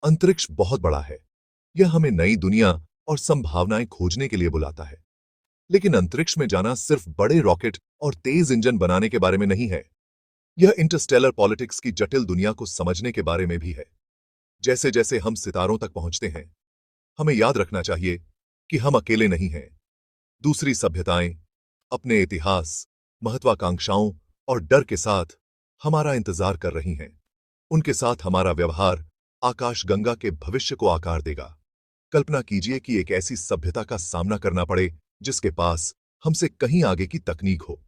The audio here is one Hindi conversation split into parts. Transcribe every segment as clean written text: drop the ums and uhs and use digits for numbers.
अंतरिक्ष बहुत बड़ा है। यह हमें नई दुनिया और संभावनाएं खोजने के लिए बुलाता है। लेकिन अंतरिक्ष में जाना सिर्फ बड़े रॉकेट और तेज इंजन बनाने के बारे में नहीं है। यह इंटरस्टेलर पॉलिटिक्स की जटिल दुनिया को समझने के बारे में भी है। जैसे जैसे हम सितारों तक पहुंचते हैं, हमें याद रखना चाहिए कि हम अकेले नहीं हैं। दूसरी सभ्यताएं अपने इतिहास, महत्वाकांक्षाओं और डर के साथ हमारा इंतजार कर रही हैं। उनके साथ हमारा व्यवहार आकाशगंगा के भविष्य को आकार देगा। कल्पना कीजिए कि एक ऐसी सभ्यता का सामना करना पड़े जिसके पास हमसे कहीं आगे की तकनीक हो।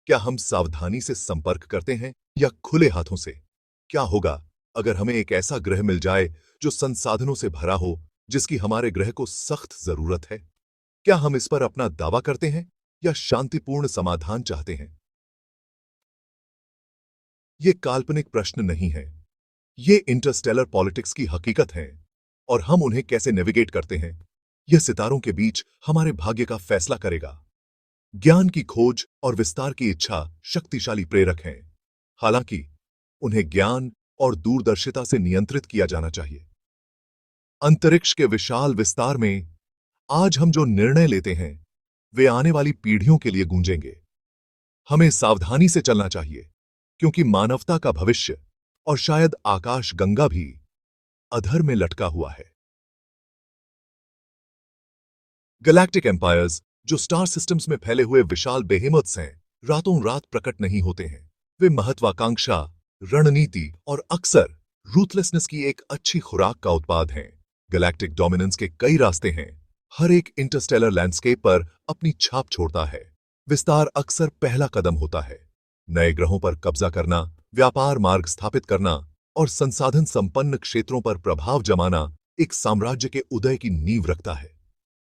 क्या हम सावधानी से संपर्क करते हैं या खुले हाथों से? क्या होगा अगर हमें एक ऐसा ग्रह मिल जाए जो संसाधनों से भरा हो, जिसकी हमारे ग्रह को सख्त जरूरत है? क्या हम इस पर अपना दावा करते हैं या शांतिपूर्ण समाधान चाहते हैं? ये काल्पनिक प्रश्न नहीं है। ये इंटरस्टेलर पॉलिटिक्स की हकीकत है। और हम उन्हें कैसे नेविगेट करते हैं, यह सितारों के बीच हमारे भाग्य का फैसला करेगा। ज्ञान की खोज और विस्तार की इच्छा शक्तिशाली प्रेरक हैं। हालांकि उन्हें ज्ञान और दूरदर्शिता से नियंत्रित किया जाना चाहिए। अंतरिक्ष के विशाल विस्तार में आज हम जो निर्णय लेते हैं, वे आने वाली पीढ़ियों के लिए गूंजेंगे। हमें सावधानी से चलना चाहिए, क्योंकि मानवता का भविष्य और शायद आकाश गंगा भी अधर में लटका हुआ है। गैलेक्टिक एम्पायर्स, जो स्टार सिस्टम्स में फैले हुए विशाल बेहेमथ्स हैं, रातों रात प्रकट नहीं होते हैं। वे महत्वाकांक्षा, रणनीति और अक्सर रूथलेसनेस की एक अच्छी खुराक का उत्पाद हैं। गैलेक्टिक डोमिनेंस के कई रास्ते हैं। हर एक इंटरस्टेलर लैंडस्केप पर अपनी छाप छोड़ता है। विस्तार अक्सर पहला कदम होता है। नए ग्रहों पर कब्जा करना, व्यापार मार्ग स्थापित करना और संसाधन संपन्न क्षेत्रों पर प्रभाव जमाना एक साम्राज्य के उदय की नींव रखता है।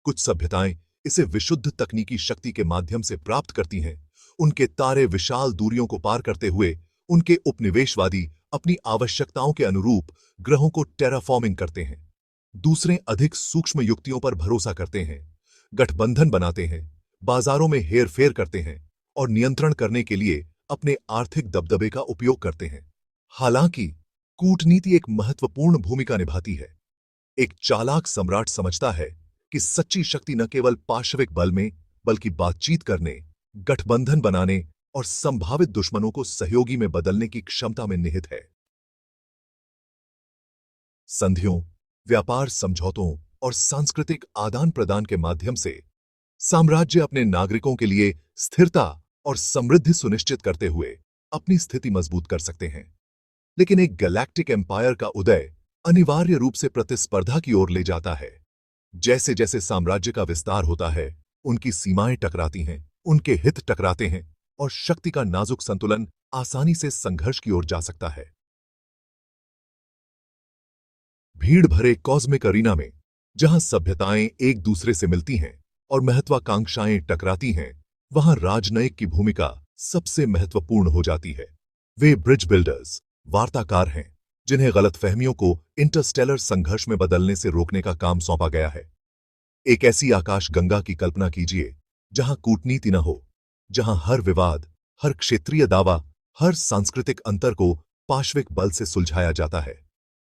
कुछ सभ्यताएं इसे विशुद्ध तकनीकी शक्ति के माध्यम से प्राप्त करती हैं। उनके तारे विशाल दूरियों को पार करते हुए उनके उपनिवेशवादी अपनी आवश्यकताओं के अनुरूप ग्रहों को टेराफॉर्मिंग करते हैं। दूसरे अधिक सूक्ष्म युक्तियों पर भरोसा करते हैं, गठबंधन बनाते हैं, बाजारों में हेरफेर करते हैं और नियंत्रण करने के लिए अपने आर्थिक दबदबे का उपयोग करते हैं। हालांकि कूटनीति एक महत्वपूर्ण भूमिका निभाती है। एक चालाक सम्राट समझता है कि सच्ची शक्ति न केवल पाशविक बल में, बल्कि बातचीत करने, गठबंधन बनाने और संभावित दुश्मनों को सहयोगी में बदलने की क्षमता में निहित है। संधियों, व्यापार समझौतों और सांस्कृतिक आदान प्रदान के माध्यम से साम्राज्य अपने नागरिकों के लिए स्थिरता और समृद्धि सुनिश्चित करते हुए अपनी स्थिति मजबूत कर सकते हैं। लेकिन एक गैलेक्टिक एम्पायर का उदय अनिवार्य रूप से प्रतिस्पर्धा की ओर ले जाता है। जैसे जैसे साम्राज्य का विस्तार होता है, उनकी सीमाएं टकराती हैं, उनके हित टकराते हैं और शक्ति का नाजुक संतुलन आसानी से संघर्ष की ओर जा सकता है। भीड़ भरे कॉस्मिक अरीना में, जहां सभ्यताएं एक दूसरे से मिलती हैं और महत्वाकांक्षाएं टकराती हैं, वहां राजनयिक की भूमिका सबसे महत्वपूर्ण हो जाती है। वे ब्रिज बिल्डर्स, वार्ताकार हैं, जिन्हें गलतफहमियों को इंटरस्टेलर संघर्ष में बदलने से रोकने का काम सौंपा गया है। एक ऐसी आकाश गंगा की कल्पना कीजिए जहां कूटनीति न हो, जहां हर विवाद, हर क्षेत्रीय दावा, हर सांस्कृतिक अंतर को पाशविक बल से सुलझाया जाता है।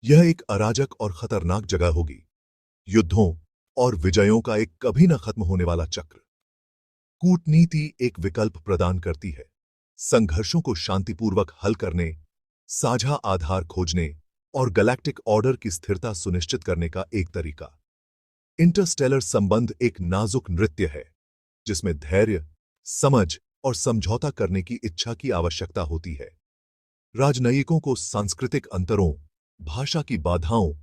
यह एक अराजक और खतरनाक जगह होगी, युद्धों और विजयों का एक कभी न खत्म होने वाला चक्र। कूटनीति एक विकल्प प्रदान करती है, संघर्षों को शांतिपूर्वक हल करने, साझा आधार खोजने और गैलेक्टिक ऑर्डर की स्थिरता सुनिश्चित करने का एक तरीका। इंटरस्टेलर संबंध एक नाजुक नृत्य है, जिसमें धैर्य, समझ और समझौता करने की इच्छा की आवश्यकता होती है। राजनयिकों को सांस्कृतिक अंतरों, भाषा की बाधाओं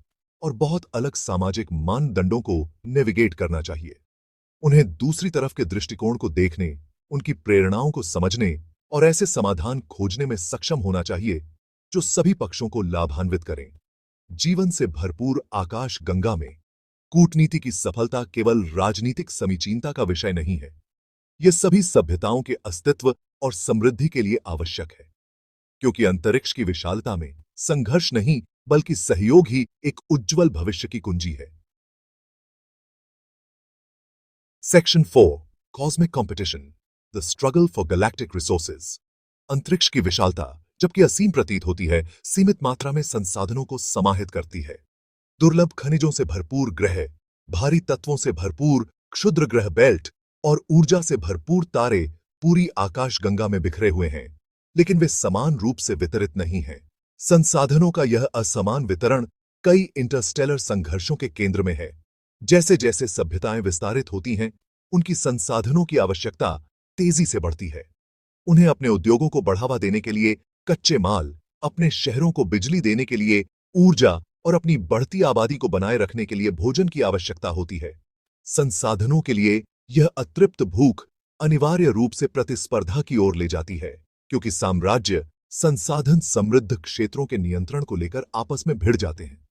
और बहुत अलग सामाजिक मानदंडों को नेविगेट करना चाहिए। उन्हें दूसरी तरफ के दृष्टिकोण को देखने, उनकी प्रेरणाओं को समझने और ऐसे समाधान खोजने में सक्षम होना चाहिए जो सभी पक्षों को लाभान्वित करें। जीवन से भरपूर आकाश गंगा में कूटनीति की सफलता केवल राजनीतिक समीचीनता का विषय नहीं है। यह सभी सभ्यताओं के अस्तित्व और समृद्धि के लिए आवश्यक है, क्योंकि अंतरिक्ष की विशालता में संघर्ष नहीं, बल्कि सहयोग ही एक उज्जवल भविष्य की कुंजी है। Section 4, cosmic competition, the struggle for galactic resources. अंतरिक्ष की विशालता, जबकि असीम प्रतीत होती है, सीमित मात्रा में संसाधनों को समाहित करती है। दुर्लभ खनिजों से भरपूर ग्रह, भारी तत्वों से भरपूर क्षुद्र ग्रह बेल्ट और ऊर्जा से भरपूर तारे पूरी आकाशगंगा में बिखरे हुए हैं, लेकिन वे समान रूप से वितरित नहीं हैं। संसाधनों का यह असमान वितरण कई इंटरस्टेलर संघर्षों के केंद्र में है। जैसे जैसे सभ्यताएं विस्तारित होती हैं, उनकी संसाधनों की आवश्यकता तेजी से बढ़ती है। उन्हें अपने उद्योगों को बढ़ावा देने के लिए कच्चे माल, अपने शहरों को बिजली देने के लिए ऊर्जा और अपनी बढ़ती आबादी को बनाए रखने के लिए भोजन की आवश्यकता होती है। संसाधनों के लिए यह अतृप्त भूख अनिवार्य रूप से प्रतिस्पर्धा की ओर ले जाती है, क्योंकि साम्राज्य संसाधन समृद्ध क्षेत्रों के नियंत्रण को लेकर आपस में भिड़ जाते हैं।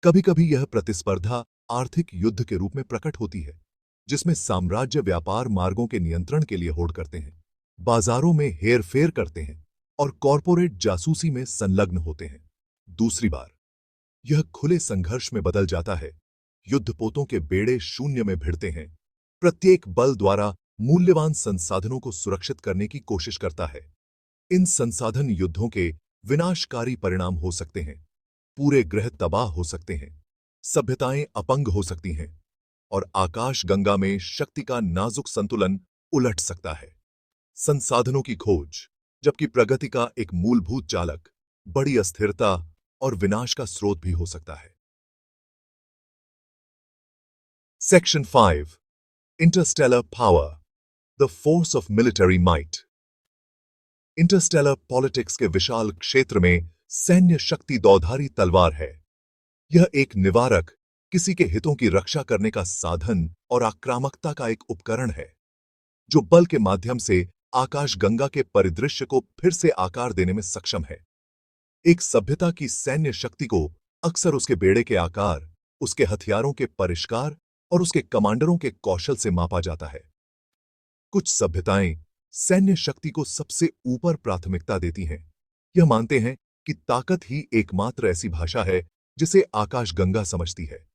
कभी-कभी यह प्रतिस्पर्धा आर्थिक युद्ध के रूप में प्रकट होती है, जिसमें साम्राज्य व्यापार मार्गों के नियंत्रण के लिए होड़ करते हैं, बाजारों में हेरफेर करते हैं और कॉरपोरेट जासूसी में संलग्न होते हैं। दूसरी बार यह खुले संघर्ष में बदल जाता है। युद्धपोतों के बेड़े शून्य में भिड़ते हैं। प्रत्येक बल द्वारा मूल्यवान संसाधनों को सुरक्षित करने की कोशिश करता है। इन संसाधन युद्धों के विनाशकारी परिणाम हो सकते हैं। पूरे ग्रह तबाह हो सकते हैं, सभ्यताएं अपंग हो सकती हैं और आकाशगंगा में शक्ति का नाजुक संतुलन उलट सकता है। संसाधनों की खोज, जबकि प्रगति का एक मूलभूत चालक, बड़ी अस्थिरता और विनाश का स्रोत भी हो सकता है। Section 5 Interstellar power, the force of military might. Interstellar politics के विशाल क्षेत्र में सैन्य शक्ति दौधारी तलवार है। यह एक निवारक, किसी के हितों की रक्षा करने का साधन और आक्रामकता का एक उपकरण है, जो बल के माध्यम से आकाशगंगा के परिदृश्य को फिर से आकार देने में सक्षम है। एक सभ्यता की सैन्य शक्ति को अक्सर उसके बेड़े के आकार, उसके हथियारों के परिष्कार और उसके कमांडरों के कौशल से मापा जाता है। कुछ सभ्यताएं सैन्य शक्ति को सबसे ऊपर प्राथमिकता देती हैं। यह मानते हैं कि ताकत ही एकमात्र ऐसी भाषा है जिसे आकाशगंगा समझती है।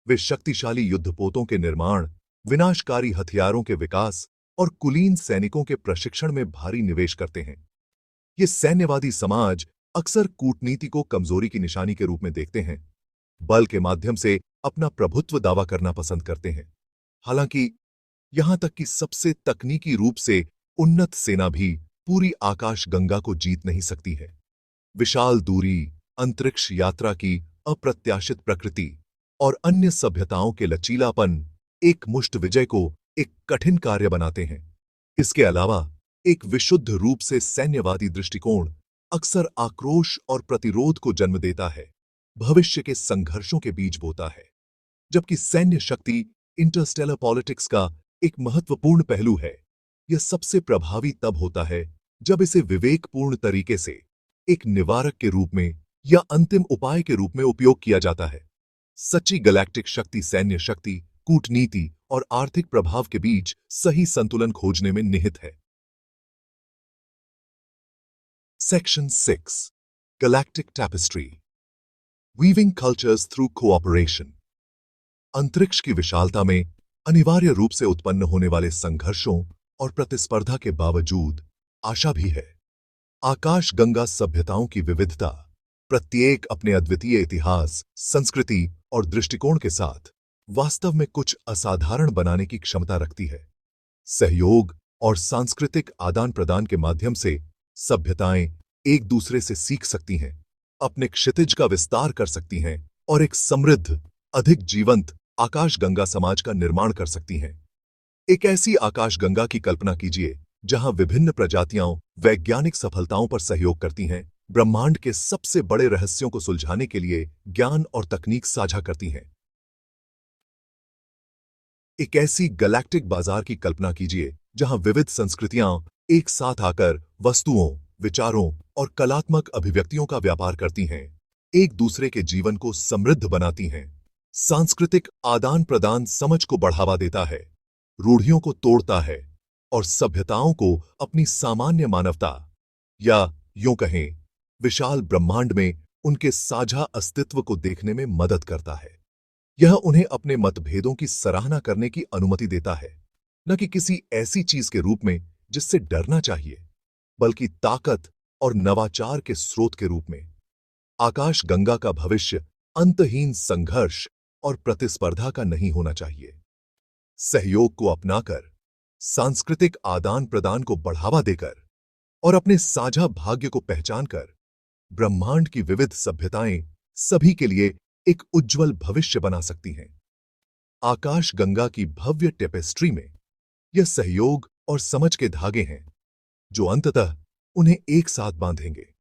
वे शक्तिशाली युद्धपोतों के निर्माण, विनाशकारी हथियारों के विकास और कुलीन सैनिकों के प्रशिक्षण में भारी निवेश करते हैं। ये सैन्यवादी समाज अक्सर कूटनीति को कमजोरी की निशानी के रूप में देखते हैं, बल के माध्यम से अपना प्रभुत्व दावा करना पसंद करते हैं। हालांकि यहां तक कि सबसे तकनीकी रूप से उन्नत सेना भी पूरी आकाशगंगा को जीत नहीं सकती है। विशाल दूरी, अंतरिक्ष यात्रा की अप्रत्याशित प्रकृति और अन्य सभ्यताओं के लचीलापन एक मुष्ट विजय को एक कठिन कार्य बनाते हैं। इसके अलावा एक विशुद्ध रूप से सैन्यवादी दृष्टिकोण अक्सर आक्रोश और प्रतिरोध को जन्म देता है, भविष्य के संघर्षों के बीज बोता है। जबकि सैन्य शक्ति इंटरस्टेलर पॉलिटिक्स का एक महत्वपूर्ण पहलू है, यह सबसे प्रभावी तब होता है जब इसे विवेकपूर्ण तरीके से एक निवारक के रूप में या अंतिम उपाय के रूप में उपयोग किया जाता है। सच्ची गैलेक्टिक शक्ति सैन्य शक्ति, कूटनीति और आर्थिक प्रभाव के बीच सही संतुलन खोजने में निहित है। Section 6 galactic tapestry, weaving cultures through cooperation. अंतरिक्ष की विशालता में अनिवार्य रूप से उत्पन्न होने वाले संघर्षों और प्रतिस्पर्धा के बावजूद आशा भी है। आकाशगंगा सभ्यताओं की विविधता, प्रत्येक अपने अद्वितीय इतिहास, संस्कृति और दृष्टिकोण के साथ वास्तव में कुछ असाधारण बनाने की क्षमता रखती है। सहयोग और सांस्कृतिक आदान प्रदान के माध्यम से सभ्यताएं एक दूसरे से सीख सकती हैं, अपने क्षितिज का विस्तार कर सकती हैं और एक समृद्ध, अधिक जीवंत आकाशगंगा समाज का निर्माण कर सकती हैं। एक ऐसी आकाशगंगा की कल्पना कीजिए जहां विभिन्न प्रजातियां वैज्ञानिक सफलताओं पर सहयोग करती हैं, ब्रह्मांड के सबसे बड़े रहस्यों को सुलझाने के लिए ज्ञान और तकनीक साझा करती हैं। एक ऐसी गैलेक्टिक बाजार की कल्पना कीजिए जहां विविध संस्कृतियां एक साथ आकर वस्तुओं, विचारों और कलात्मक अभिव्यक्तियों का व्यापार करती हैं, एक दूसरे के जीवन को समृद्ध बनाती हैं। सांस्कृतिक आदान प्रदान समझ को बढ़ावा देता है, रूढ़ियों को तोड़ता है और सभ्यताओं को अपनी सामान्य मानवता या यूं कहें विशाल ब्रह्मांड में उनके साझा अस्तित्व को देखने में मदद करता है। यह उन्हें अपने मतभेदों की सराहना करने की अनुमति देता है, न कि किसी ऐसी चीज के रूप में जिससे डरना चाहिए, बल्कि ताकत और नवाचार के स्रोत के रूप में। आकाशगंगा का भविष्य अंतहीन संघर्ष और प्रतिस्पर्धा का नहीं होना चाहिए। सहयोग को अपनाकर, सांस्कृतिक आदान प्रदान को बढ़ावा देकर और अपने साझा भाग्य को पहचानकर ब्रह्मांड की विविध सभ्यताएं सभी के लिए एक उज्जवल भविष्य बना सकती हैं। आकाश गंगा की भव्य टेपेस्ट्री में यह सहयोग और समझ के धागे हैं जो अंततः उन्हें एक साथ बांधेंगे।